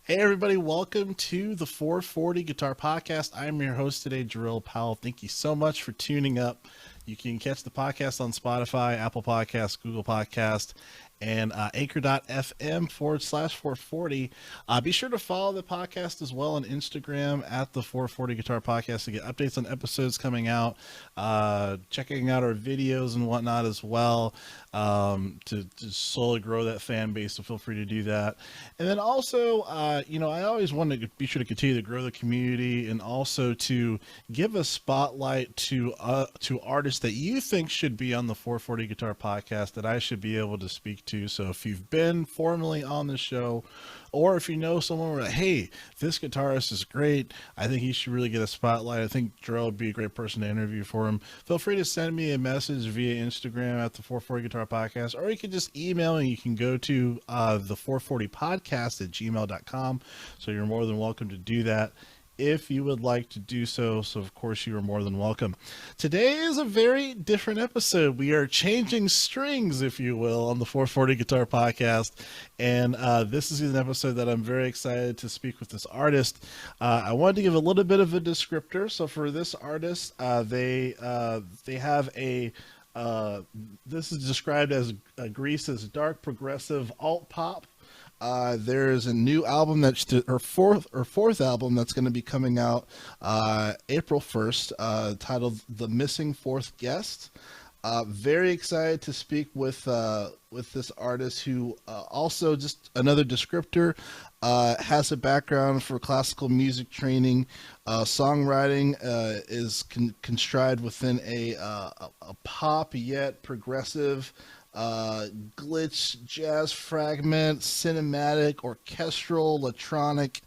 Hey everybody, welcome to the 440 Guitar Podcast. I'm your host today, Jerrell Powell. Thank you so much for tuning up. You can catch the podcast on Spotify, Apple Podcasts, Google Podcast, and anchor.fm/440. Be sure to follow the podcast as well on Instagram at the 440 Guitar Podcast to get updates on episodes coming out, checking out our videos and whatnot as well, to slowly grow that fan base. So feel free to do that. And then also, I always want to be sure to continue to grow the community and also to give a spotlight to artists that you think should be on the 440 Guitar Podcast that I should be able to speak to. So if you've been formally on the show, or if you know someone where, hey, this guitarist is great, I think he should really get a spotlight. I think Jerrell would be a great person to interview for him. Feel free to send me a message via Instagram at the 440 Guitar Podcast, or you can just email and you can go to the 440 podcast at gmail.com. So you're more than welcome to do that if you would like to do so. So, of course, you are more than welcome. Today is a very different episode. We are changing strings, if you will, on the 440 Guitar Podcast. And this is an episode that I'm very excited to speak with this artist. I wanted to give a little bit of a descriptor. So for this artist, they have a this is described as Greece's dark progressive alt pop. There's a new album that's her fourth album that's going to be coming out April 1st, titled "The Missing Fourth Guest." Very excited to speak with this artist who also, just another descriptor, has a background for classical music training. Songwriting is contrived within a pop yet progressive glitch, jazz fragment, cinematic, orchestral, electronic,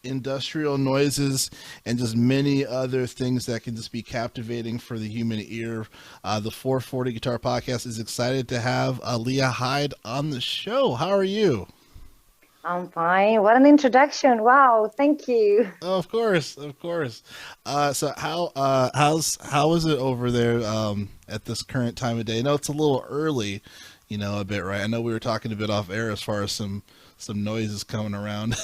industrial noises, and just many other things that can just be captivating for the human ear. The 440 Guitar Podcast is excited to have Lia Hide on the show. How are you? I'm fine. What an introduction. Wow, thank you. Oh, of course, of course. So how is it over there at this current time of day? I know it's a little early, a bit, right? I know we were talking a bit off air as far as some noises coming around.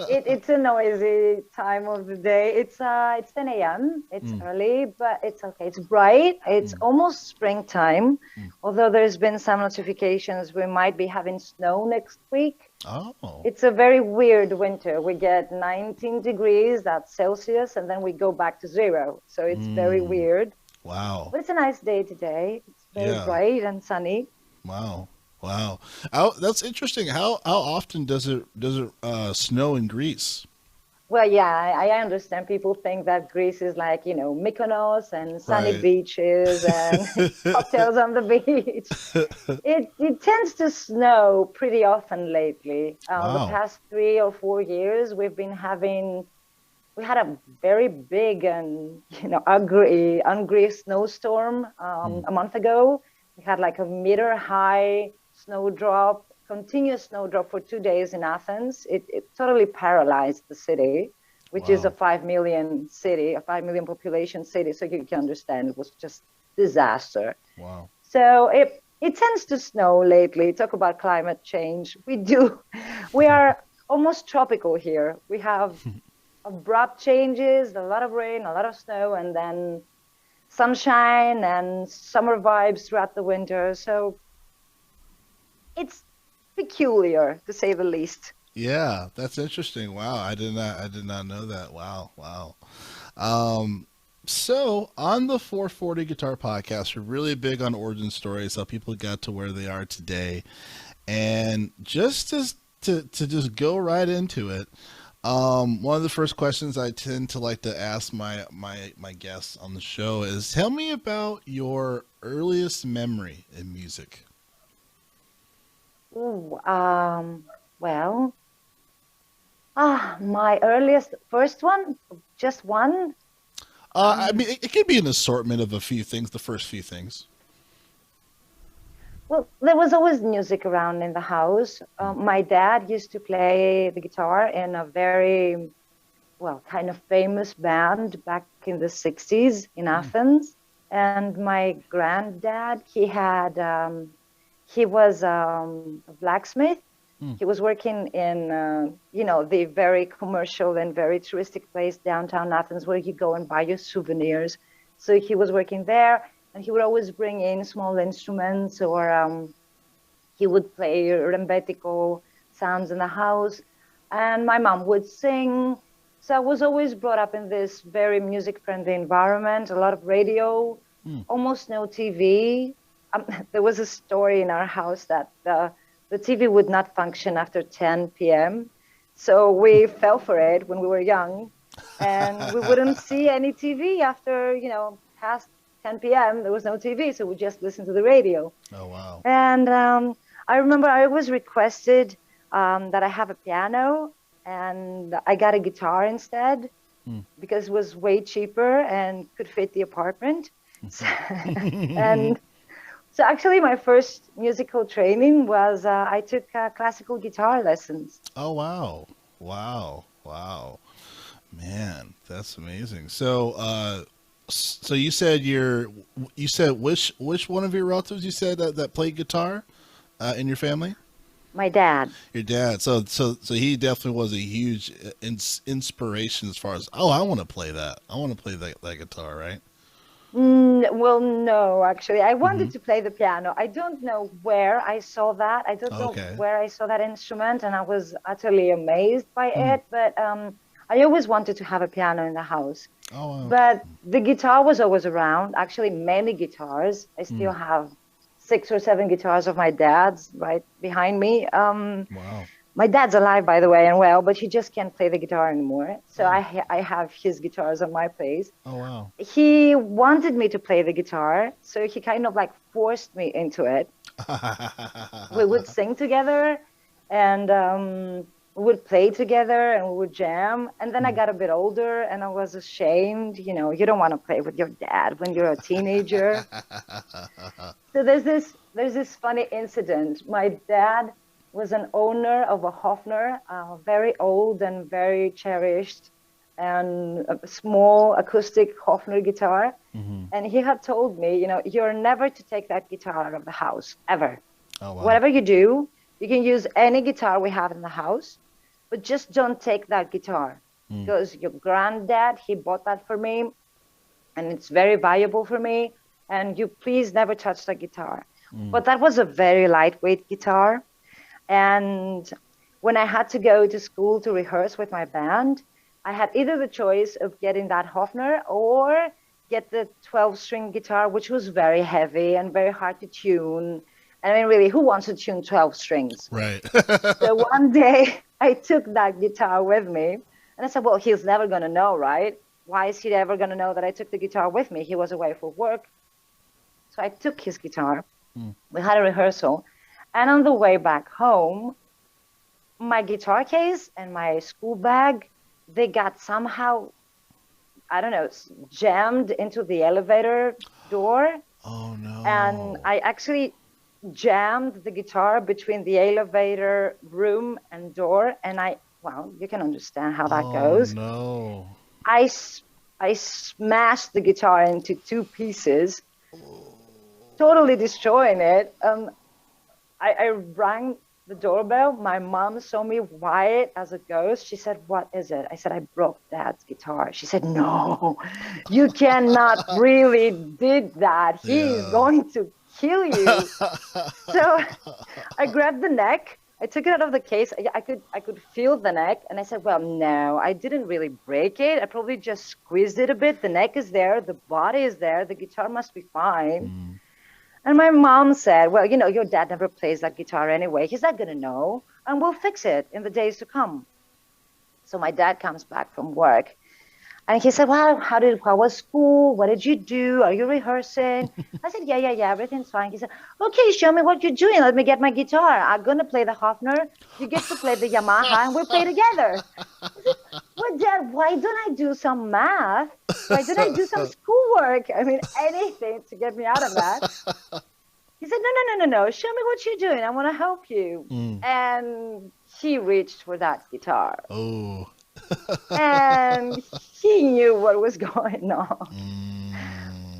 It's a noisy time of the day. It's 10 a.m. It's Mm, early, but it's okay. It's bright. It's mm, almost springtime. mm. Although there's been some notifications we might be having snow next week. Oh. It's a very weird winter. We get 19 degrees, that's Celsius, and then we go back to zero. So it's very Mm. weird. Wow. But it's a nice day today. It's very Yeah. bright and sunny. Wow. Wow. That's interesting. How often does it snow in Greece? Well, yeah, I understand people think that Greece is like, Mykonos and sunny Right. beaches and cocktails on the beach. It tends to snow pretty often lately. The Wow. past 3 or 4 years, we had a very big and, angry snowstorm Mm. a month ago. We had like a meter high snowdrop, continuous snowdrop for 2 days in Athens. It totally paralyzed the city, which is a Wow. 5 million city, a 5 million population city. So you can understand it was just disaster. Wow. So it tends to snow lately. Talk about climate change. We are almost tropical here. We have abrupt changes, a lot of rain, a lot of snow, and then sunshine and summer vibes throughout the winter. So it's peculiar, to say the least. Yeah, that's interesting. Wow, I did not know that. Wow, wow. Um, so on the 440 Guitar Podcast, we're really big on origin stories, how people got to where they are today, and to just go right into it. One of the first questions I tend to like to ask my guests on the show is, tell me about your earliest memory in music. Ooh, well, my earliest first one, just one. I Um, mean, it could be an assortment of a few things, the first few things. well, there was always music around in the house. My dad used to play the guitar in a very, well, kind of famous band back in the 60s in Mm, Athens. And my granddad, he was a blacksmith. He was working in, the very commercial and very touristic place downtown Athens where you go and buy your souvenirs. So he was working there, and he would always bring in small instruments, or he would play rembetico sounds in the house, and my mom would sing. So I was always brought up in this very music-friendly environment, a lot of radio, almost no TV. There was a story in our house that the TV would not function after 10 p.m. So we fell for it when we were young, and we wouldn't see any TV after, past 10 p.m. There was no TV, so we just listened to the radio. Oh, wow. And I remember I was requested that I have a piano, and I got a guitar instead because it was way cheaper and could fit the apartment. And so actually my first musical training was I took classical guitar lessons. Oh, wow. Wow. Wow. Man, that's amazing. So, so you said which one of your relatives you said that played guitar in your family? My dad. Your dad. So he definitely was a huge inspiration as far as, oh, I want to play that. I want to play that guitar, right? Well, no, actually. I wanted to play the piano. I don't know where I saw that. I don't know where I saw that instrument, and I was utterly amazed by it. But I always wanted to have a piano in the house. Oh, wow. But the guitar was always around, actually many guitars. I still have 6 or 7 guitars of my dad's right behind me. Wow. My dad's alive, by the way, and well, but he just can't play the guitar anymore. So I have his guitars on my place. Oh, wow. He wanted me to play the guitar, so he kind of like forced me into it. We would sing together, and we would play together, and we would jam. And then I got a bit older, and I was ashamed. You don't want to play with your dad when you're a teenager. So there's this funny incident. My dad was an owner of a Hofner, very old and very cherished, and a small acoustic Hofner guitar. And he had told me, you're never to take that guitar out of the house, ever. Oh, wow. Whatever you do, you can use any guitar we have in the house, but just don't take that guitar. Because your granddad, he bought that for me, and it's very valuable for me, and you please never touch that guitar. But that was a very lightweight guitar. And when I had to go to school to rehearse with my band, I had either the choice of getting that Hofner or get the 12-string guitar, which was very heavy and very hard to tune. And I mean, really, who wants to tune 12 strings? Right. So one day I took that guitar with me, and I said, well, he's never going to know, right? Why is he ever going to know that I took the guitar with me? He was away for work. So I took his guitar. We had a rehearsal. And on the way back home, my guitar case and my school bag, they got somehow, I don't know, jammed into the elevator door. Oh, no. And I actually jammed the guitar between the elevator room and door. And well, you can understand how that goes. No. I smashed the guitar into 2 pieces, totally destroying it. I rang the doorbell. My mom saw me white as a ghost. She said, what is it? I said, I broke Dad's guitar. She said, no, you cannot really did that. He's going to kill you. So I grabbed the neck. I took it out of the case. I could feel the neck. And I said, well, no, I didn't really break it. I probably just squeezed it a bit. The neck is there. The body is there. The guitar must be fine. And my mom said, well, your dad never plays that guitar anyway. He's not going to know, and we'll fix it in the days to come. So my dad comes back from work, and he said, well, how was school? What did you do? Are you rehearsing? I said, yeah, everything's fine. He said, okay, show me what you're doing. Let me get my guitar. I'm going to play the Hofner. You get to play the Yamaha, and we'll play together. I said, well, Dad, why don't I do some math? Why don't I do some schoolwork? I mean, anything to get me out of that. He said, no. Show me what you're doing. I want to help you. And he reached for that guitar. Oh. And he knew what was going on.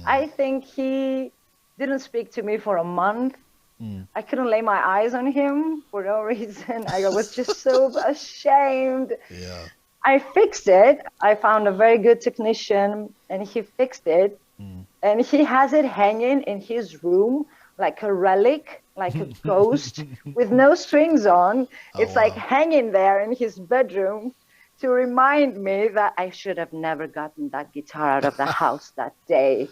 I think he didn't speak to me for a month. Mm. I couldn't lay my eyes on him for no reason. I was just so ashamed. Yeah. I fixed it. I found a very good technician and he fixed it. Mm. And he has it hanging in his room like a relic, like a ghost with no strings on. Oh It's like wow. hanging there in his bedroom to remind me that I should have never gotten that guitar out of the house that day.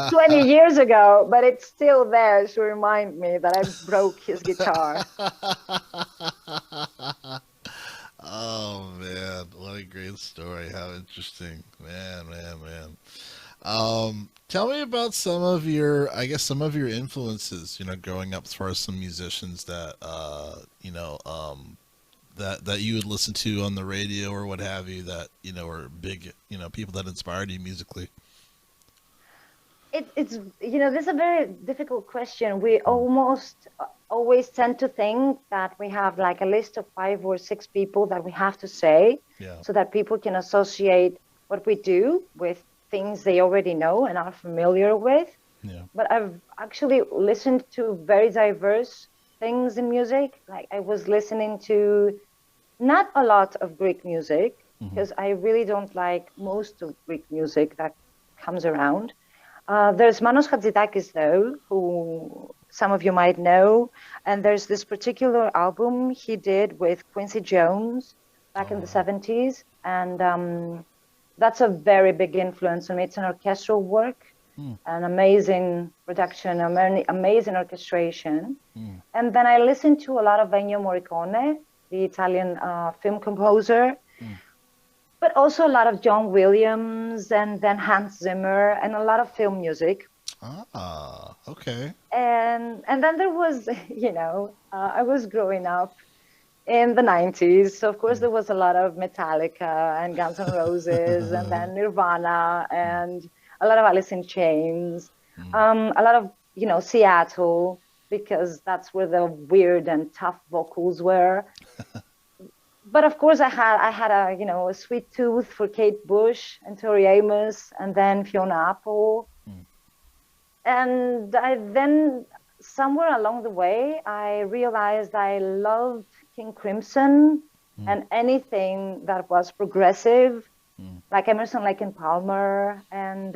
20 years ago, but it's still there to remind me that I broke his guitar. Oh man, what a great story. How interesting. Man, man, man. Tell me about some of your, I guess, some of your influences, growing up as far as some musicians that, that you would listen to on the radio or what have you that, are big, people that inspired you musically. This is a very difficult question. We Mm. almost always tend to think that we have like a list of 5 or 6 people that we have to say Yeah. so that people can associate what we do with things they already know and are familiar with. Yeah. But I've actually listened to very diverse things in music. Like I was listening to not a lot of Greek music Hmm. because I really don't like most of Greek music that comes around. There's Manos Hatzidakis, though, who some of you might know. And there's this particular album he did with Quincy Jones back in Oh the wow. 70s. And that's a very big influence on me. It's an orchestral work, Mm. an amazing production, amazing orchestration. Mm. And then I listened to a lot of Ennio Morricone, the Italian film composer, Mm. but also a lot of John Williams and then Hans Zimmer and a lot of film music. Ah, okay. And then there was, I was growing up in the 90s. So of course Mm. there was a lot of Metallica and Guns N' Roses and then Nirvana Mm. and a lot of Alice in Chains, Mm. a lot of, Seattle, because that's where the weird and tough vocals were. But of course I had a sweet tooth for Kate Bush and Tori Amos and then Fiona Apple. Mm. And I then somewhere along the way I realized I loved King Crimson Mm. and anything that was progressive, Mm. like Emerson, Lake and Palmer. And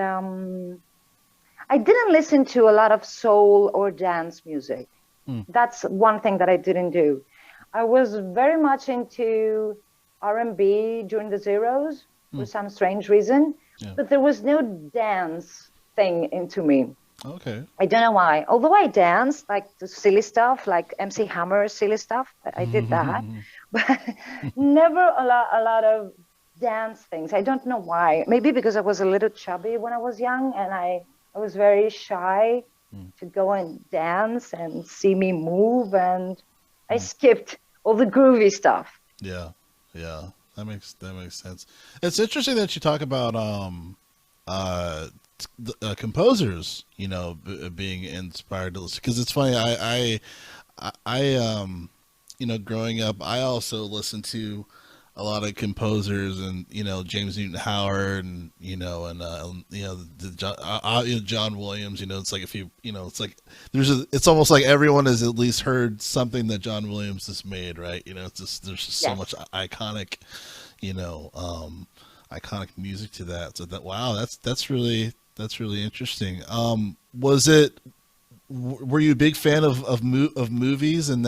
I didn't listen to a lot of soul or dance music. Mm. That's one thing that I didn't do. I was very much into R&B during the zeros for Mm. some strange reason, Yeah. but there was no dance thing into me. Okay. I don't know why. Although I danced like the silly stuff, like MC Hammer silly stuff, I did that, but never a lot of dance things. I don't know why. Maybe because I was a little chubby when I was young, and I was very shy Mm. to go and dance and see me move, and I Mm. skipped all the groovy stuff. Yeah. Yeah. That makes sense. It's interesting that you talk about uh composers, being inspired to listen, because it's funny. I growing up, I also listened to a lot of composers, and James Newton Howard, and the John Williams. It's like, if you it's like it's almost like everyone has at least heard something that John Williams has made, right? It's just, there's just so much Yes. iconic, you know um iconic music to that. So that, wow, that's really interesting. Was it Were you a big fan of movies, and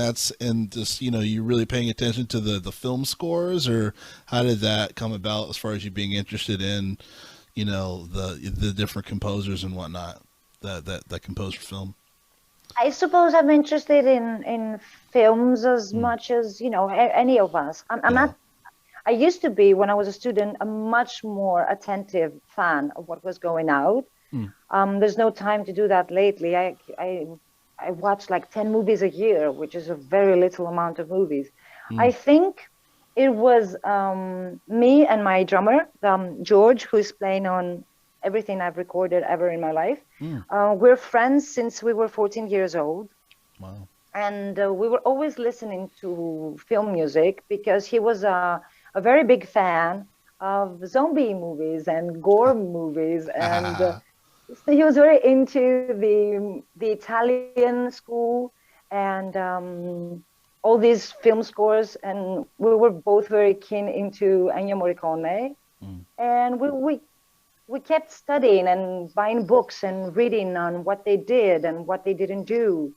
just you really paying attention to the film scores, or how did that come about as far as you being interested in the different composers and whatnot that compose for film? I suppose I'm interested in films as Mm. much as, any of us. I'm Yeah. not I used to be, when I was a student, a much more attentive fan of what was going out. Mm. There's no time to do that lately. I watch like 10 movies a year, which is a very little amount of movies. I Mm. think it was me and my drummer, George, who's playing on everything I've recorded ever in my life. Mm. We're friends since we were 14 years old. Wow. And we were always listening to film music because he was a very big fan of zombie movies and gore movies and So he was very into the Italian school and all these film scores, and we were both very keen into Ennio Morricone, Mm. and we kept studying and buying books and reading on what they did and what they didn't do.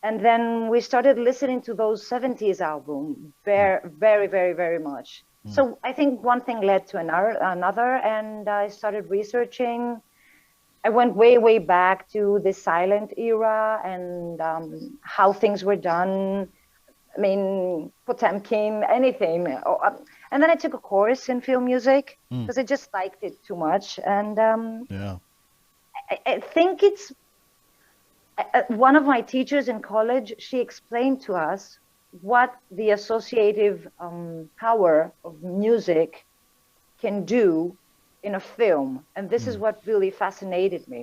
And then we started listening to those 70s album Mm. very, very, very, very much. Mm. So I think one thing led to another, and I started researching. I went way, way back to the silent era and how things were done. I mean, Potemkin, anything. And then I took a course in film music Mm. because I just liked it too much. And Yeah. I think it's one of my teachers in college, she explained to us what the associative power of music can do in a film. And this is Mm. what really fascinated me.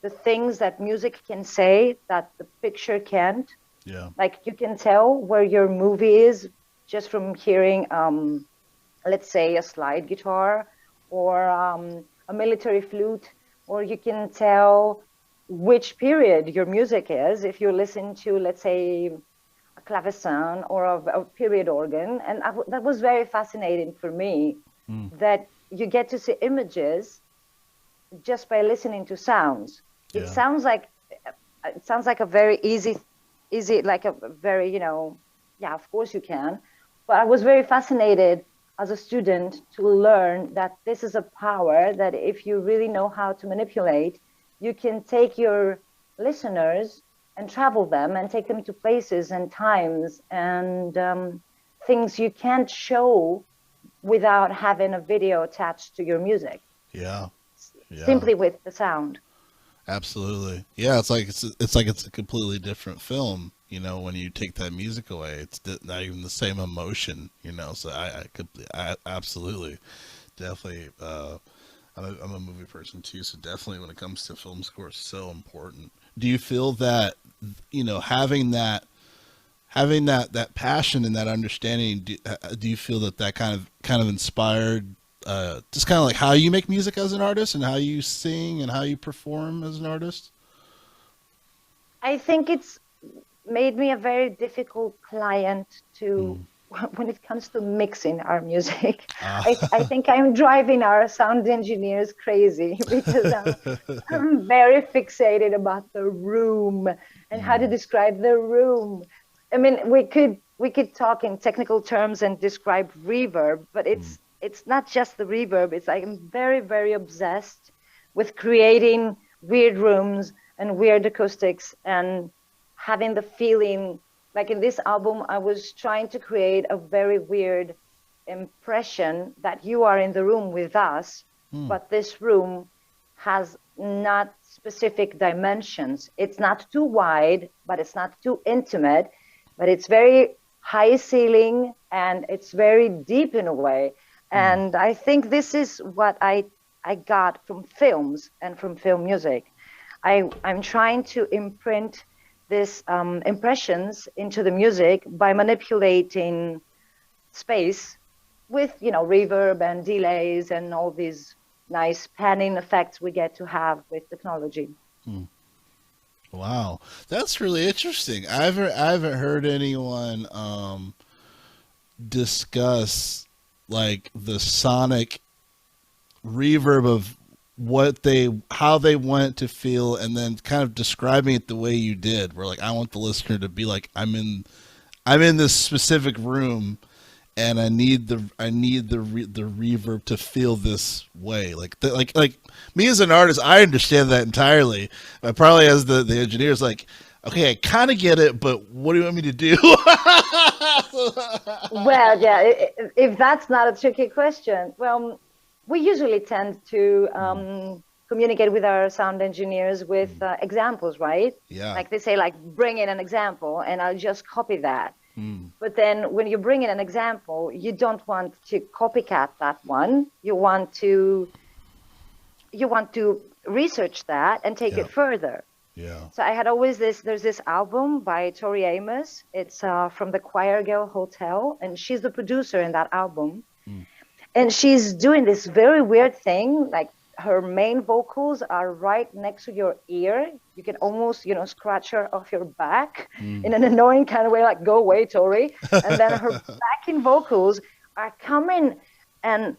The things that music can say that the picture can't. Yeah. Like you can tell where your movie is just from hearing, let's say, a slide guitar or a military flute, or you can tell which period your music is if you listen to, let's say, a clavecin or a period organ. And that was very fascinating for me, Mm. that you get to see images just by listening to sounds. It Yeah. sounds like a very easy, like a very, yeah, of course you can. But I was very fascinated as a student to learn that this is a power that if you really know how to manipulate, you can take your listeners and travel them and take them to places and times and things you can't show without having a video attached to your music, Yeah. Yeah. simply with the sound. Absolutely. Yeah, it's like it's a completely different film, when you take that music away. It's not even the same emotion, So I absolutely, definitely. I'm a movie person too, so definitely when it comes to film score, it's so important. Do you feel that, having that passion and that understanding? Do you feel that kind of inspired, just kind of like how you make music as an artist and how you sing and how you perform as an artist? I think it's made me a very difficult client to Mm. when it comes to mixing our music. Ah. I think I'm driving our sound engineers crazy because I'm very fixated about the room and how to Mm. describe the room. I mean, we could talk in technical terms and describe reverb, but Mm. it's not just the reverb. It's like I'm very, very obsessed with creating weird rooms and weird acoustics and having the feeling, like in this album I was trying to create a very weird impression that you are in the room with us, Mm. but this room has not specific dimensions. It's not too wide, but it's not too intimate, but it's very high ceiling and it's very deep in a way. Mm. And I think this is what I got from films and from film music. I'm trying to imprint these impressions into the music by manipulating space with, reverb and delays and all these nice panning effects we get to have with technology. Mm. Wow, that's really interesting. I haven't heard anyone discuss like the sonic reverb of how they want it to feel, and then kind of describing it the way you did. Where like I want the listener to be like I'm in this specific room, and I need the reverb to feel this way. Like me as an artist, I understand that entirely. But probably as the engineer's like, okay, I kind of get it, but what do you want me to do? Well, yeah, if that's not a tricky question, well, we usually tend to Mm. communicate with our sound engineers with Mm. examples, right? Yeah. Like they say, like, bring in an example, and I'll just copy that. Mm. But then when you bring in an example, you don't want to copycat that one. You want to research that and take Yeah. it further. Yeah. So I had always there's this album by Tori Amos. It's from the Choir Girl Hotel, and she's the producer in that album. Mm. And she's doing this very weird thing. Like her main vocals are right next to your ear. You can almost, scratch her off your back in an annoying kind of way, like, go away, Tori. And then her backing vocals are coming and,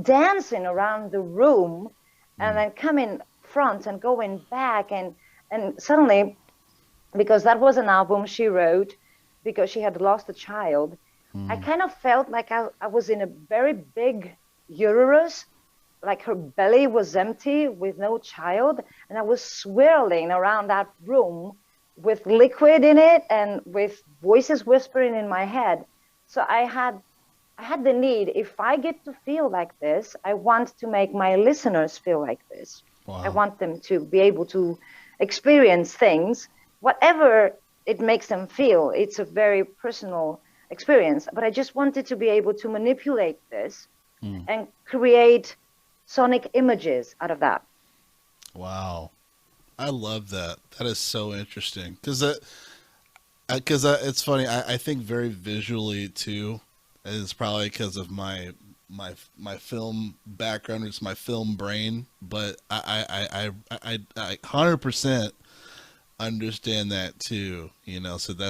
dancing around the room, and then coming front and going back. And suddenly, because that was an album she wrote because she had lost a child, I kind of felt like I was in a very big uterus, like her belly was empty with no child, and I was swirling around that room with liquid in it and with voices whispering in my head. So I had the need, if I get to feel like this, I want to make my listeners feel like this. I Wow. want them to be able to experience things, whatever it makes them feel. It's a very personal experience, but I just wanted to be able to manipulate this and create sonic images out of that. Wow. I love that. That is so interesting because it's funny. I think very visually too. And it's probably because of my film background. It's my film brain, but I 100% understand that too.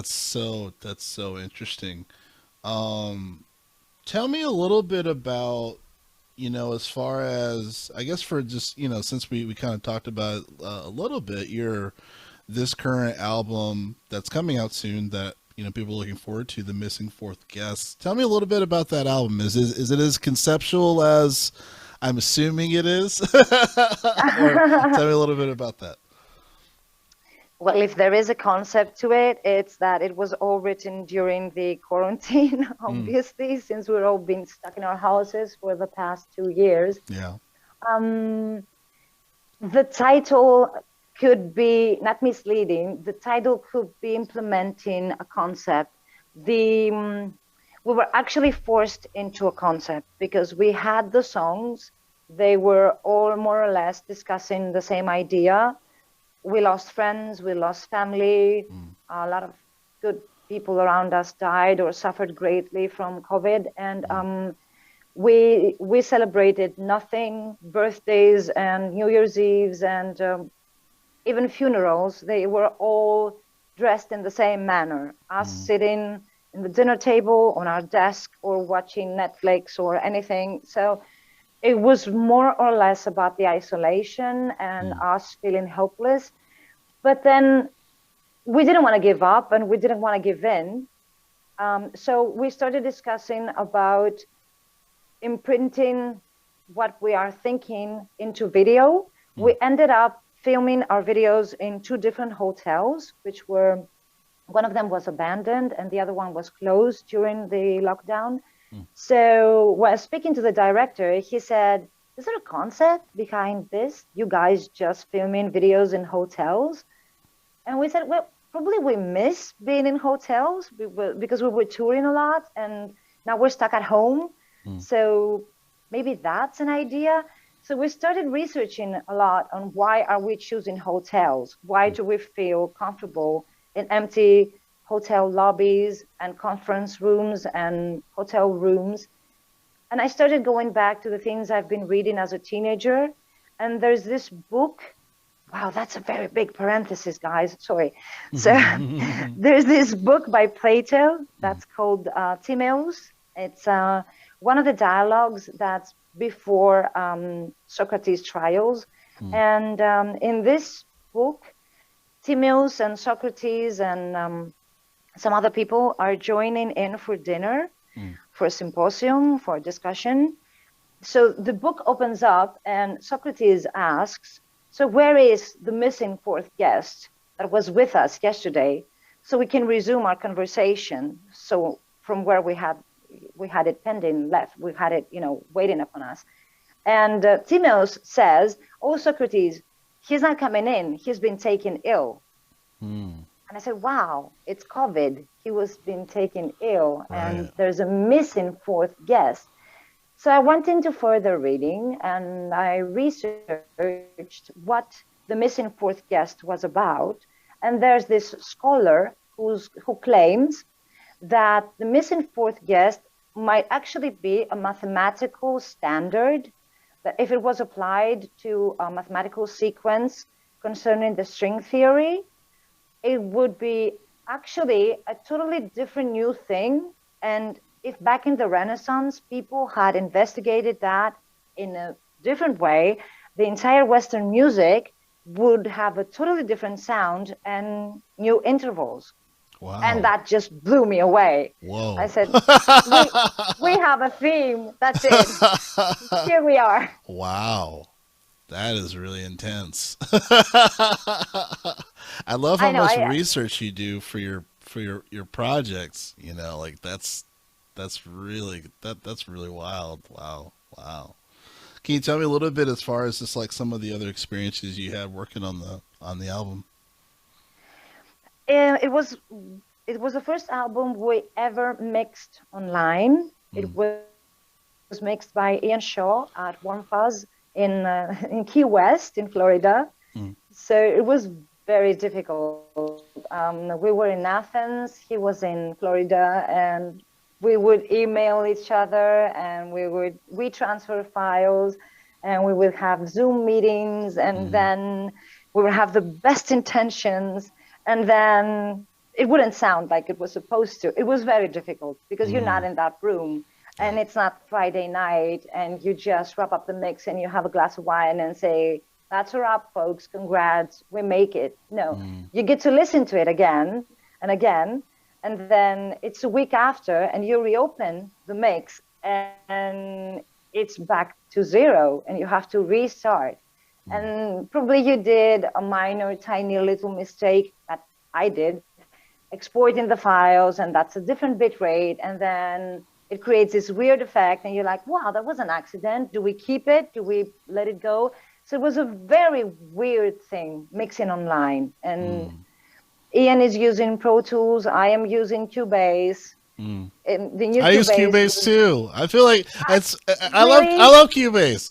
So that's so interesting. Um, Tell me a little bit about as far as I guess for just since we kind of talked about a little bit your this current album that's coming out soon that people are looking forward to, the missing fourth guest. Tell me a little bit about that album. Is it as conceptual as I'm assuming it is? Or tell me a little bit about that. Well, if there is a concept to it, it's that it was all written during the quarantine, Mm, obviously, since we're all been stuck in our houses for the past 2 years. yeah. Um, the title could be not misleading. The title could be implementing a concept. The We were actually forced into a concept because we had the songs. They were all more or less discussing the same idea. We lost friends, we lost family. Mm, A lot of good people around us died or suffered greatly from COVID, and mm, we celebrated nothing, birthdays and New Year's Eves and even funerals. They were all dressed in the same manner. Us mm, sitting in the dinner table on our desk or watching Netflix or anything. So it was more or less about the isolation and mm, us feeling helpless. But then we didn't want to give up and we didn't want to give in. So we started discussing about imprinting what we are thinking into video. mm, We ended up filming our videos in two different hotels, which were, one of them was abandoned and the other one was closed during the lockdown. mm, So while speaking to the director, he said, is there a concept behind this? You guys just filming videos in hotels? And we said, well, probably we miss being in hotels because we were touring a lot and now we're stuck at home. mm, So maybe that's an idea. So we started researching a lot on why are we choosing hotels? Why mm, do we feel comfortable in empty hotel lobbies and conference rooms and hotel rooms? And I started going back to the things I've been reading as a teenager. And there's this book. Wow, that's a very big parenthesis, guys. Sorry. So mm, there's this book by Plato that's called Timaeus. It's one of the dialogues that's before Socrates' trials. mm, And in this book, Timaeus and Socrates and some other people are joining in for dinner, mm, for a symposium, for a discussion. So the book opens up and Socrates asks, so where is the missing fourth guest that was with us yesterday so we can resume our conversation? So from where we had it pending left, we had it, waiting upon us. And Timaeus says, oh, Socrates, he's not coming in. He's been taken ill. mm. And I said, wow, it's COVID. He was being taken ill and Right. there's a missing fourth guest. So I went into further reading and I researched what the missing fourth guest was about. And there's this scholar who claims that the missing fourth guest might actually be a mathematical standard that if it was applied to a mathematical sequence concerning the string theory, it would be actually a totally different new thing. And if back in the Renaissance, people had investigated that in a different way, the entire Western music would have a totally different sound and new intervals. And Wow. that just blew me away. I Whoa. said, we have a theme. That's it. Here we are. Wow. That is really intense. I love how I know. much research you do for your projects. Like that's really wild. Wow. Wow. Can you tell me a little bit as far as just like some of the other experiences you had working on the album? Uh, it was it was the first album we ever mixed online. Mm, It was mixed by Ian Shaw at One Fuzz in Key West in Florida. mm, So it was very difficult. We were in Athens, he was in Florida, and we would email each other, and we transfer files, and we would have Zoom meetings, and mm, then we would have the best intentions, and then it wouldn't sound like it was supposed to. It was very difficult because you're not mm. in that room. Yeah. And it's not Friday night, and you just wrap up the mix and you have a glass of wine and say, that's a wrap, folks. Congrats. We make it. No, Mm, you get to listen to it again and again. And then it's a week after, and you reopen the mix, and it's back to zero, and you have to restart. mm, And probably you did a minor, tiny little mistake that I did, exporting the files, and that's a different bit rate. And then it creates this weird effect, and you're like, wow, that was an accident. Do we keep it? Do we let it go? So it was a very weird thing mixing online. And mm, Ian is using Pro Tools. I am using Cubase. mm. And the new I use Cubase Cubase was too. I feel like it's I really love Cubase.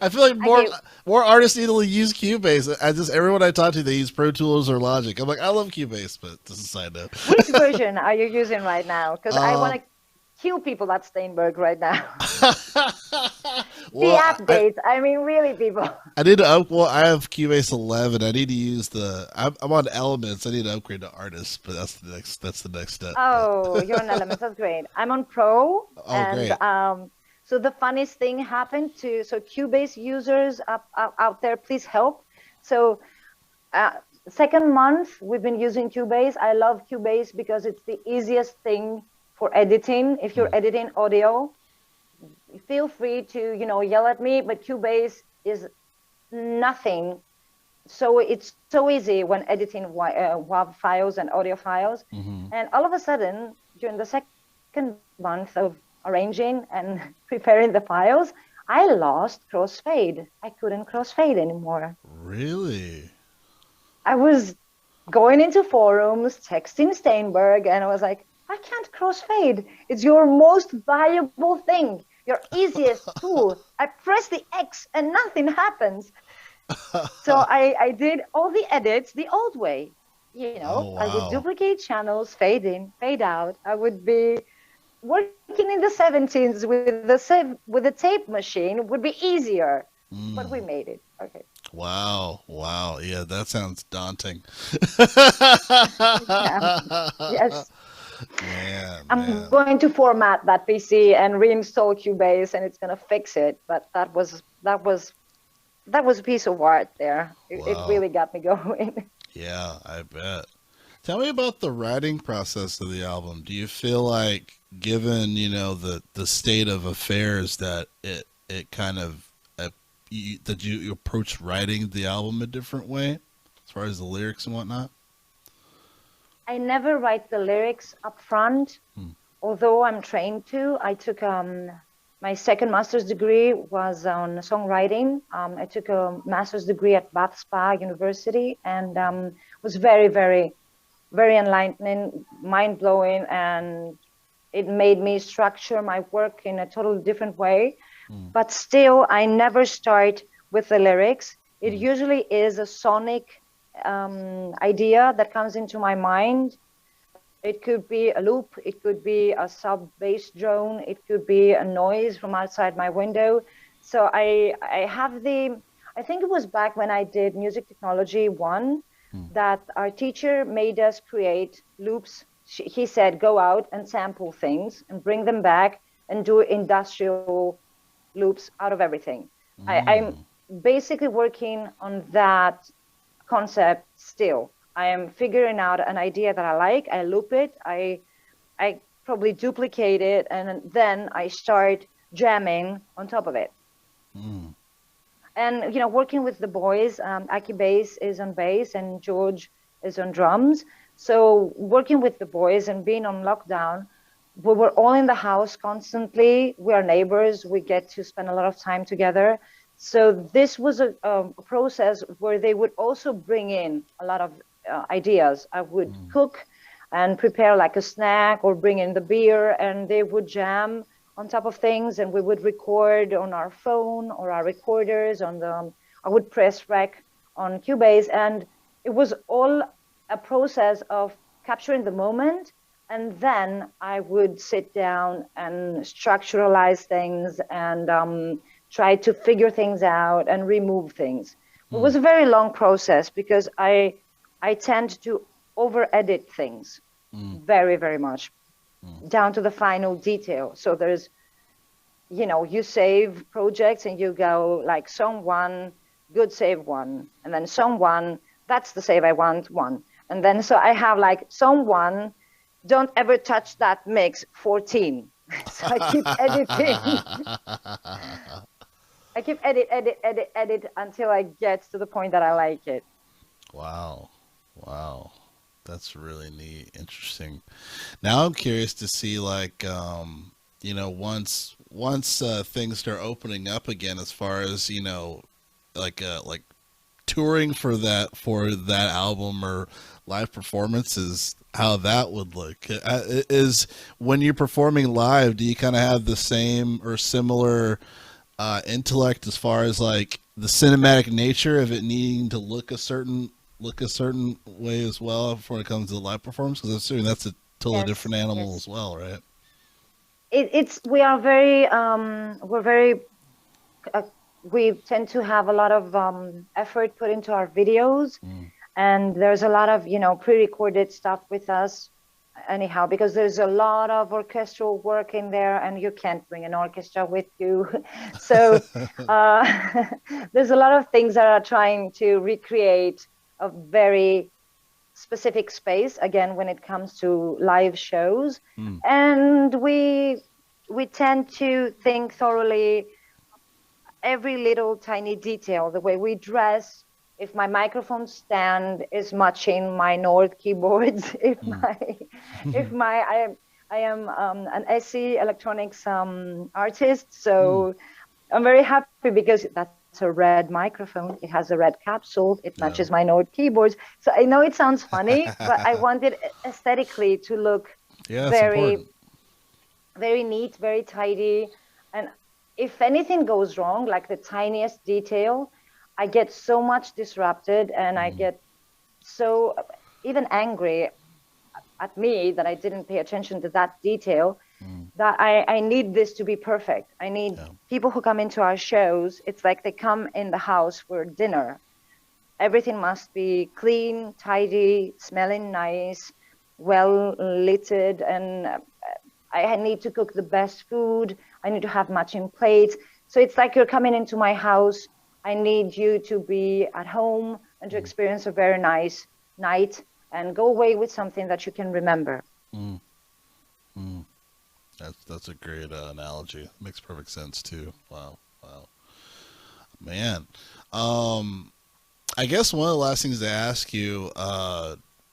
I feel like okay. more artists need to use Cubase. I just everyone I talk to they use Pro Tools or Logic. I'm like I love Cubase, but this is a side note. Which version are you using right now? Because I want um, to kill people at Steinberg right now. The well, updates. I mean, really, people. I need to up. Well, I have Cubase 11. I need to use the. I'm on Elements. I need to upgrade to Artist, but that's the next step. But Oh, you're on Elements. That's great. I'm on Pro, oh, and great. so the funniest thing happened to Cubase users out there. Please help. So, uh, second month we've been using Cubase. I love Cubase because it's the easiest thing for editing. If you're Mm, editing audio, feel free to yell at me, but Cubase is nothing. So it's so easy when editing WAV files and audio files. mm-hmm. And all of a sudden, during the second month of arranging and preparing the files, I lost crossfade. I couldn't crossfade anymore. Really? I was going into forums, texting Steinberg, and I was like, I can't crossfade. It's your most valuable thing, your easiest tool. I press the X and nothing happens. So I did all the edits the old way. Oh I would wow. duplicate channels, fade in, fade out. I would be working in the 17s with the tape machine would be easier, but we Mm. made it. Okay. Wow, wow. Yeah, that sounds daunting. Yeah. Yes. Man, I'm man. going to format that PC and reinstall Cubase, and it's going to fix it. But that was a piece of art there. It Wow. really got me going. Yeah, I bet. Tell me about the writing process of the album. Do you feel like, given the state of affairs, that it kind of that you approach writing the album a different way, as far as the lyrics and whatnot? I never write the lyrics up front, Hmm. although I'm trained to. I took my second master's degree was on songwriting. I took a master's degree at Bath Spa University, and was very, very, very enlightening, mind blowing, and it made me structure my work in a totally different way. Hmm. But still, I never start with the lyrics. It Hmm. usually is a sonic idea that comes into my mind. It could be a loop, it could be a sub bass drone, it could be a noise from outside my window. So I have the, I think it was back when I did music technology one, Mm. that our teacher made us create loops. He said, go out and sample things and bring them back and do industrial loops out of everything. I'm Mm. basically working on that concept still. I am figuring out an idea that I like. I loop it. I probably duplicate it, and then I start jamming on top of it. Mm. And working with the boys, Aki bass is on bass and George is on drums. So working with the boys and being on lockdown, we were all in the house constantly. We are neighbors. We get to spend a lot of time together. So this was a process where they would also bring in a lot of ideas. I would Mm. cook and prepare like a snack or bring in the beer, and they would jam on top of things, and we would record on our phone or our recorders on the, I would press rec on Cubase, and it was all a process of capturing the moment, and then I would sit down and structuralize things and try to figure things out and remove things. It Mm. was a very long process because I tend to over edit things Mm. very, very much Mm. down to the final detail. So there's, you save projects and you go like song one, good save one, and then song one, that's the save I want one. And then so I have like song one, don't ever touch that mix 14. So I keep editing. I keep edit until I get to the point that I like it. Wow. Wow. That's really neat. Interesting. Now I'm curious to see like once things start opening up again as far as, like touring for that album or live performances, how that would look. Is when you're performing live, do you kind of have the same or similar intellect as far as like the cinematic nature of it needing to look a certain way as well when it comes to the live performance? Because I'm assuming that's a totally Yes, different animal as yes. well, right? It's we are very we're very uh, we tend to have a lot of effort put into our videos, Mm. and there's a lot of pre-recorded stuff with us anyhow, because there's a lot of orchestral work in there and you can't bring an orchestra with you. So uh, there's a lot of things that are trying to recreate a very specific space again when it comes to live shows. Mm. And we tend to think thoroughly every little tiny detail, the way we dress, if my microphone stand is matching my Nord keyboards, Mm. if my I am an SE electronics artist, Mm. so I'm very happy because that's a red microphone. It has a red capsule. It matches Yeah. my Nord keyboards. So I know it sounds funny, but I want it aesthetically to look Yeah, it's very, important. very neat, very tidy. And if anything goes wrong, like the tiniest detail, I get so much disrupted and I Mm. get so even angry at me that I didn't pay attention to that detail, Mm. that I need this to be perfect. I need Yeah. people who come into our shows, it's like they come in the house for dinner. Everything must be clean, tidy, smelling nice, well lit, and I need to cook the best food. I need to have matching plates. So it's like you're coming into my house. I need you to be at home and to Mm. experience a very nice night and go away with something that you can remember. Mm. Mm. That's a great analogy. Makes perfect sense too. Wow. Wow. Man. Um I guess one of the last things to ask you,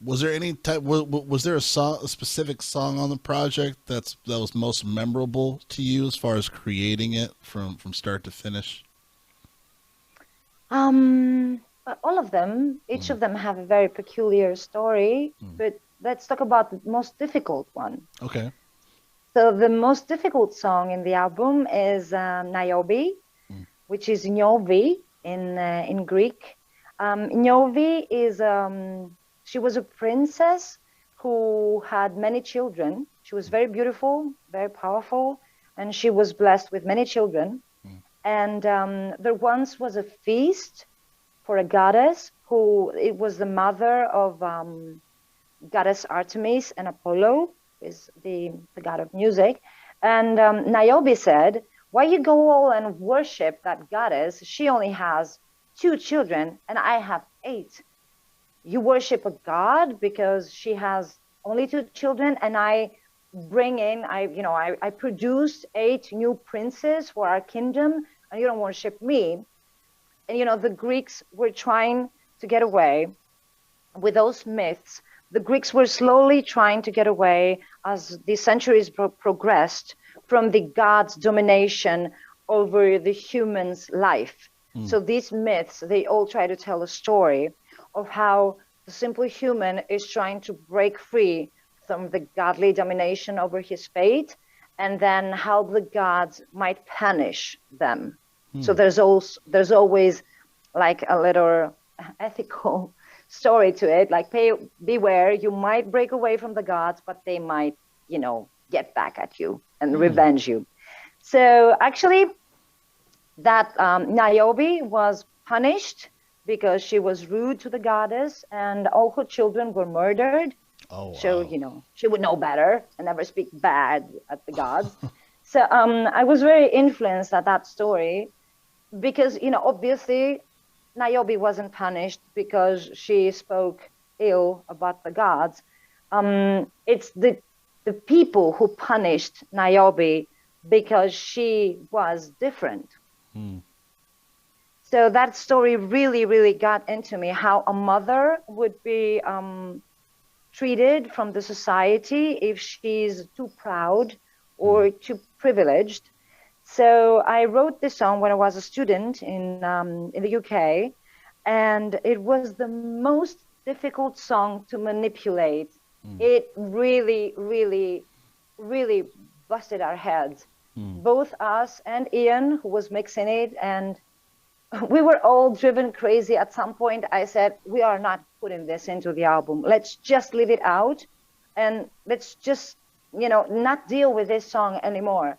was there any type? Was there a song, a specific song on the project that was most memorable to you as far as creating it from start to finish? All of them, each Mm. of them have a very peculiar story, Mm. but let's talk about the most difficult one. Okay. So the most difficult song in the album is Niobe, Mm. which is Niobe in Greek. Niobe is she was a princess who had many children. She was very beautiful, very powerful, and she was blessed with many children. Mm. And there once was a feast for a goddess who it was the mother of goddess Artemis and Apollo, is the god of music. And Niobe said, why you go all and worship that goddess? She only has 2 children and I have 8. You worship a god because she has only 2 children, and I bring in, I produced 8 new princes for our kingdom, and you don't worship me. And the Greeks were trying to get away with those myths. The Greeks were slowly trying to get away as the centuries progressed from the gods' domination over the human's life. So these myths, they all try to tell a story of how the simple human is trying to break free from the godly domination over his fate, and then how the gods might punish them. So there's always like a little ethical story to it, like beware, you might break away from the gods, but they might, get back at you and revenge you. So actually, that Niobe was punished because she was rude to the goddess, and all her children were murdered. Oh, wow. So, she would know better and never speak bad at the gods. So I was very influenced at that story because, obviously Niobe wasn't punished because she spoke ill about the gods. It's the people who punished Niobe because she was different. So that story really, really got into me, how a mother would be treated from the society if she's too proud or too privileged. So I wrote this song when I was a student in the UK, and it was the most difficult song to manipulate. It really, really, really busted our heads, both us and Ian, who was mixing it, and we were all driven crazy. At some point, I said, we are not putting this into the album. Let's just leave it out, and let's just, not deal with this song anymore.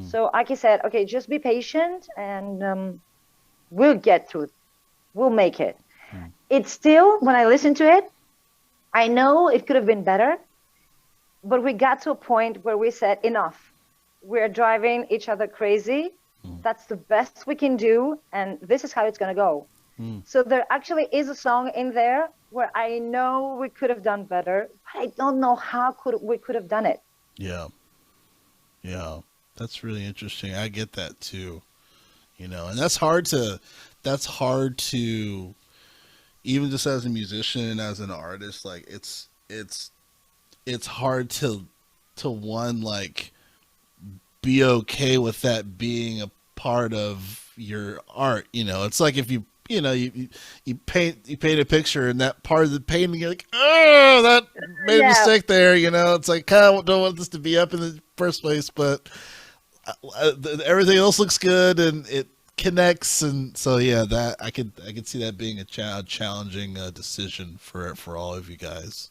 So Aki said, okay, just be patient, and we'll get through it. We'll make it. It's still, when I listen to it, I know it could have been better, but we got to a point where we said, enough. We're driving each other crazy. That's the best we can do, and this is how it's going to go. So there actually is a song in there where I know we could have done better, but I don't know how we could have done it. Yeah. That's really interesting. I get that too, and that's hard to, even just as a musician and as an artist, like it's hard to one, like, be okay with that being a part of your art. It's like if you paint a picture, and that part of the painting, you're like, oh, that made a mistake there. It's like, I don't want this to be up in the first place, but everything else looks good and it connects. And so, that I could see that being a challenging decision for all of you guys.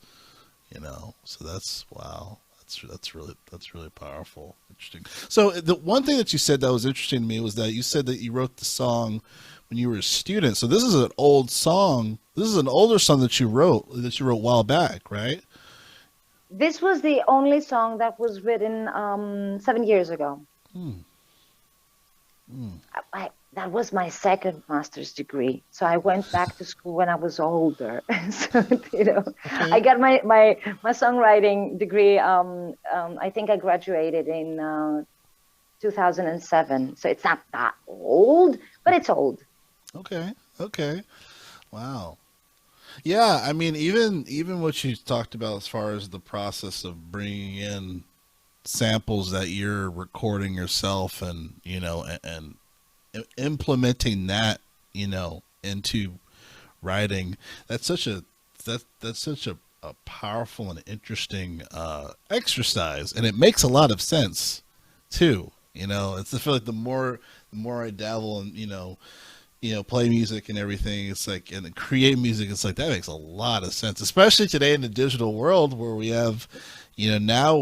So that's, wow. That's really powerful. Interesting. So the one thing that you said that was interesting to me was that you said that you wrote the song when you were a student. So this is an old song. This is an older song that you wrote a while back, right? This was the only song that was written 7 years ago. That was my second master's degree. So I went back to school when I was older. So, okay. I got my songwriting degree. I think I graduated in 2007. So it's not that old, but it's old. Okay. Wow. Yeah. I mean, even what you talked about as far as the process of bringing in samples that you're recording yourself, and, and implementing that, into writing, that's such a powerful and interesting exercise, and it makes a lot of sense too. It's, I feel like the more I dabble and play music and everything, it's like, and create music, it's like that makes a lot of sense, especially today in the digital world where we have, now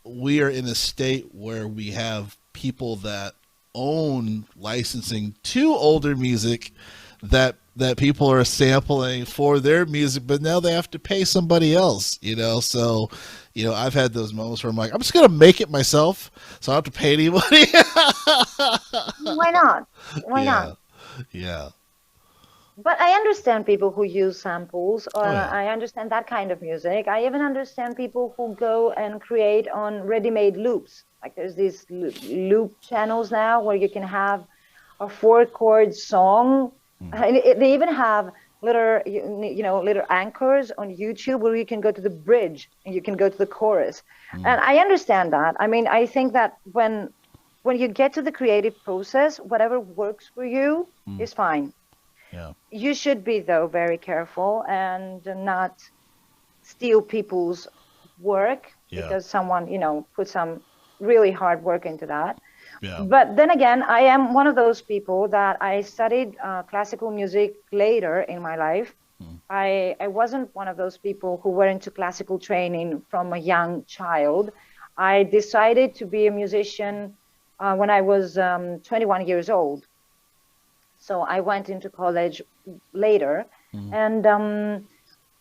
we are in a state where we have people that own licensing to older music that people are sampling for their music, but now they have to pay somebody else, So, I've had those moments where I'm like, I'm just gonna make it myself, so I don't have to pay anybody. Why not? Why Yeah, not? yeah. But I understand people who use samples. Oh yeah. I understand that kind of music. I even understand people who go and create on ready-made loops. Like there's these loop channels now where you can have a four-chord song, Mm, and they even have little, little anchors on YouTube where you can go to the bridge and you can go to the chorus. mm, And I understand that. I mean, I think that when you get to the creative process, whatever works for you mm. is fine. Yeah, You should be, though, very careful and not steal people's work yeah, because someone, put some really hard work into that. yeah. But then again, I am one of those people that I studied classical music later in my life. Mm, I wasn't one of those people who were into classical training from a young child. I decided to be a musician when I was 21 years old. So I went into college later, mm, and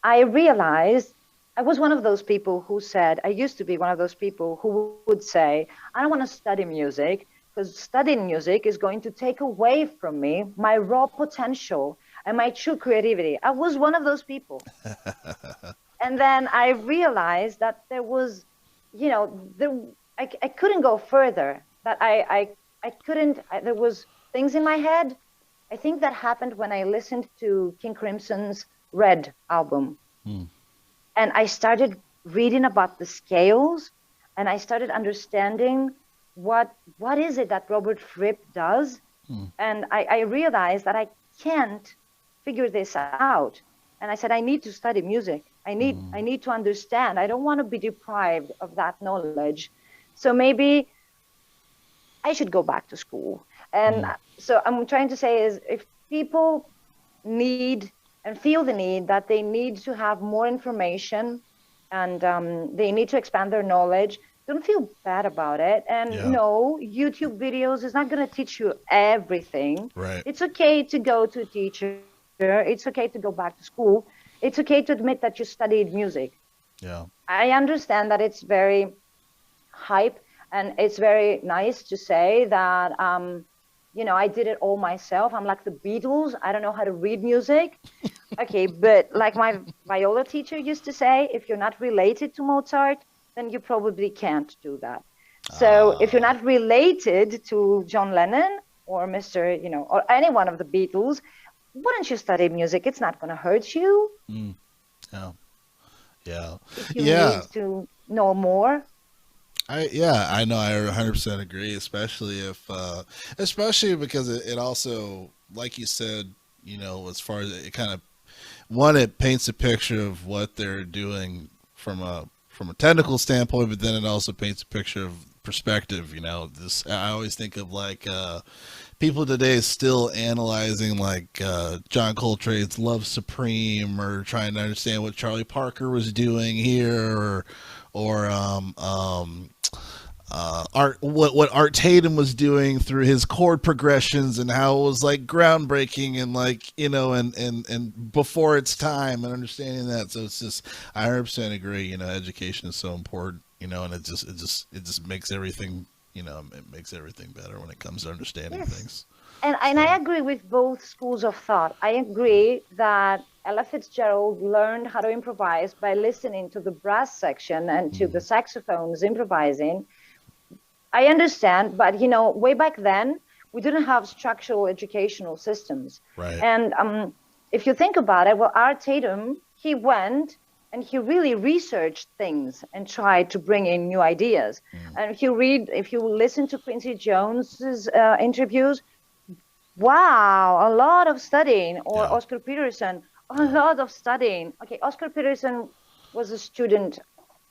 I realized I was one of those people who said, I used to be one of those people who would say, I don't want to study music because studying music is going to take away from me my raw potential and my true creativity. I was one of those people. And then I realized that there was, I couldn't go further, that I couldn't, there was things in my head. I think that happened when I listened to King Crimson's Red album. mm, And I started reading about the scales and I started understanding what is it that Robert Fripp does. mm, And I realized that I can't figure this out. And I said, I need to study music. I mm, need to understand. I don't want to be deprived of that knowledge. So maybe I should go back to school. And mm. so I'm trying to say is if people need and feel the need that they need to have more information and they need to expand their knowledge, don't feel bad about it. And Yeah, no, YouTube videos is not going to teach you everything. right. It's okay to go to a teacher. It's okay to go back to school. It's okay to admit that you studied music. Yeah. I understand that it's very hype and it's very nice to say that I did it all myself. I'm like the Beatles. I don't know how to read music. Okay, but like my viola teacher used to say, if you're not related to Mozart, then you probably can't do that. So if you're Ah, not related to John Lennon or Mr., or any one of the Beatles, wouldn't you study music? It's not going to hurt you mm, yeah, yeah, if you yeah. need to know more. I know. I 100% agree, especially because it also, like you said, as far as it kind of one, it paints a picture of what they're doing from a technical standpoint, but then it also paints a picture of perspective. This I always think of like people today still analyzing like John Coltrane's Love Supreme or trying to understand what Charlie Parker was doing here or Art what Art Tatum was doing through his chord progressions and how it was like groundbreaking and like and before its time and understanding that. So it's just I 100% agree. Education is so important. And it just makes everything it makes everything better when it comes to understanding Yes. things. And So I agree with both schools of thought. I agree that Ella Fitzgerald learned how to improvise by listening to the brass section and to the mm, saxophones improvising. I understand, but way back then, we didn't have structural educational systems. right. And if you think about it, well, Art Tatum, he went and he really researched things and tried to bring in new ideas. Mm, And if you listen to Quincy Jones's interviews, wow, a lot of studying, or yeah. Oscar Peterson, a Yeah. lot of studying. Okay, Oscar Peterson was a student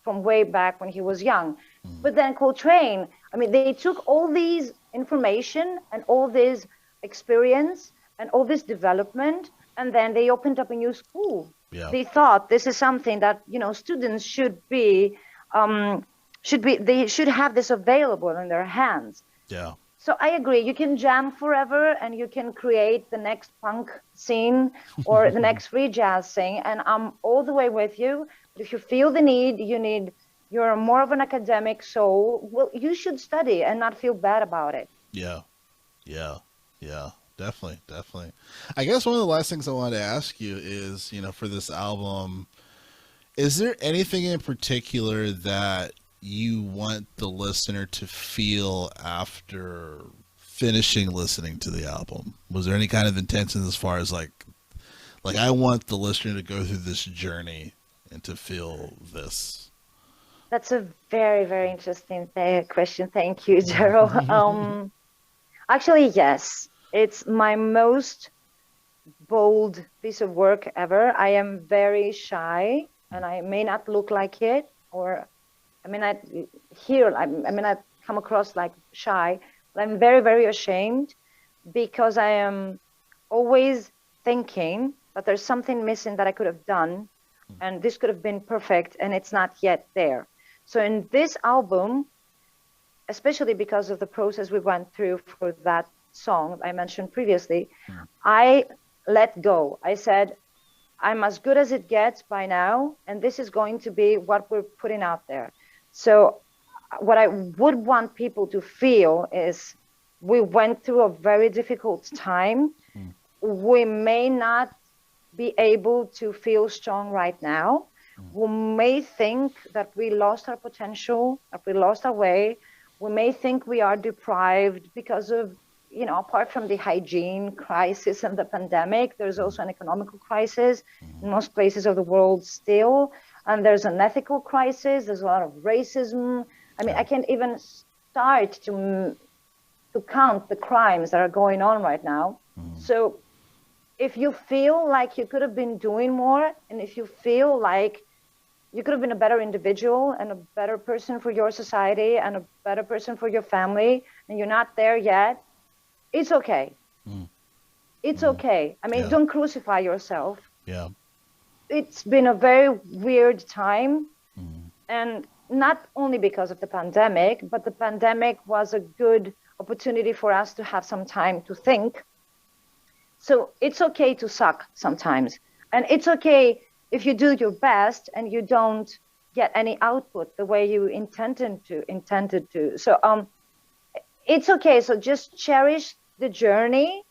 from way back when he was young. Mm, But then Coltrane, I mean, they took all these information and all this experience and all this development, and then they opened up a new school. yeah. They thought this is something that, students they should have this available in their hands. Yeah. So I agree. You can jam forever and you can create the next punk scene or the next free jazz thing. And I'm all the way with you. But if you feel the need, you're more of an academic soul, well, you should study and not feel bad about it. Yeah, yeah, yeah. Definitely, definitely. I guess one of the last things I wanted to ask you is, for this album, is there anything in particular that you want the listener to feel after finishing listening to the album? Was there any kind of intention as far as like I want the listener to go through this journey and to feel this? That's a very, very interesting question. Thank you, Jerrell. Actually, yes. It's my most bold piece of work ever. I am very shy, and I may not look like it, or I mean, I mean, I come across like shy, but I'm very, very ashamed because I am always thinking that there's something missing that I could have done, and this could have been perfect, and it's not yet there. So in this album, especially because of the process we went through for that song I mentioned previously, I let go. I said, I'm as good as it gets by now, and this is going to be what we're putting out there. So what I would want people to feel is we went through a very difficult time. We may not be able to feel strong right now. We may think that we lost our potential, that we lost our way. We may think we are deprived because of, apart from the hygiene crisis and the pandemic, there's also an economical crisis in most places of the world still. And there's an ethical crisis. There's a lot of racism. I mean, I can't even start to count the crimes that are going on right now. So if you feel like you could have been doing more, and if you feel like you could have been a better individual and a better person for your society and a better person for your family, and you're not there yet, it's okay. It's okay. I mean, don't crucify yourself. Yeah. It's been a very weird time, and not only because of the pandemic, but the pandemic was a good opportunity for us to have some time to think. So it's okay to suck sometimes, and it's okay if you do your best and you don't get any output the way you intended to. So it's okay. So just cherish the journey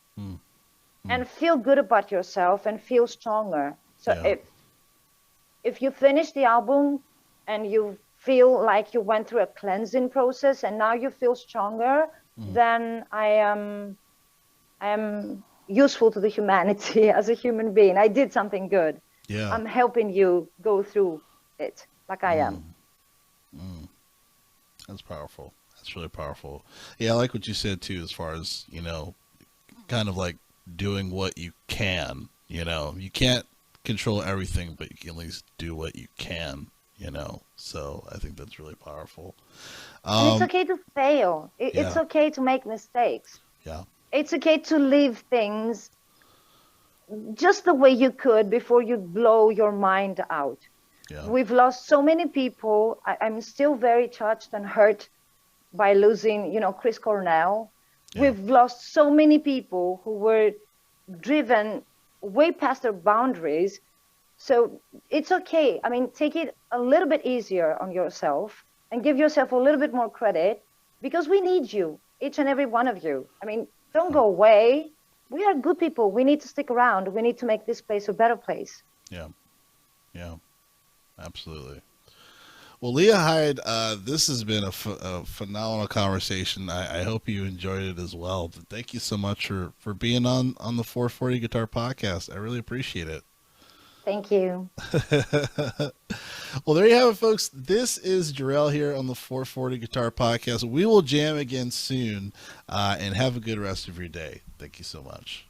and feel good about yourself and feel stronger. So if you finish the album and you feel like you went through a cleansing process and now you feel stronger, then I am useful to the humanity as a human being. I did something good. Yeah. I'm helping you go through it like I am. That's powerful. That's really powerful. Yeah, I like what you said too, as far as, kind of like doing what you can. You can't control everything, but you can at least do what you can, So I think that's really powerful. And it's okay to fail. It's okay to make mistakes. Yeah. It's okay to leave things just the way you could before you blow your mind out. Yeah. We've lost so many people. I'm still very touched and hurt by losing, Chris Cornell. Yeah. We've lost so many people who were driven way past their boundaries. So it's okay. I mean, take it a little bit easier on yourself and give yourself a little bit more credit, because we need you, each and every one of you. I mean, don't go away. We are good people. We need to stick around. We need to make this place a better place. Yeah. Yeah. Absolutely. Well, Lia Hide, this has been a phenomenal conversation. I hope you enjoyed it as well. But thank you so much for being on the 440 Guitar Podcast. I really appreciate it. Thank you. Well, there you have it, folks. This is Jerrell here on the 440 Guitar Podcast. We will jam again soon, and have a good rest of your day. Thank you so much.